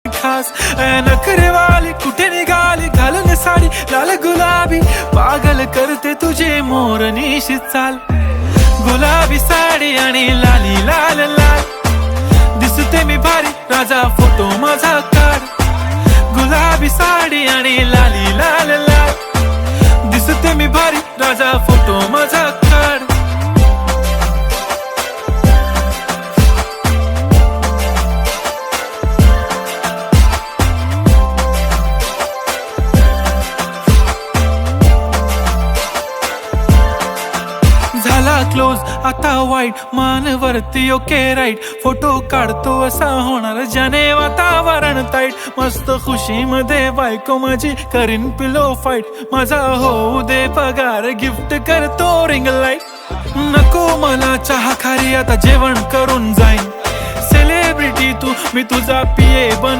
खास नखरेवाली कुठे निघाली घालून साडी लाल गुलाबी पागल करते तुझे मोरनीशी चाल गुलाबी साडी आणि लाली लाल लाल दिसते मी भारी राजा फोटो माझा काढ गुलाबी साडी आणि लाली लाल लाल दिसते मी भारी राजा फोटो माझा काढ झाला क्लोज आता वाईट मानवरती ओके राईट फोटो काढतो असा होणार ज्याने वातावरण ताईट मस्त खुशी मध्ये बायको माझी करीन पिलो फाईट माझा होऊ दे पगार गिफ्ट करतो रिंग लाईट नको मला चहा खारी आता जेवण करून जाईन सेलिब्रिटी तू मी तुझा पिये बन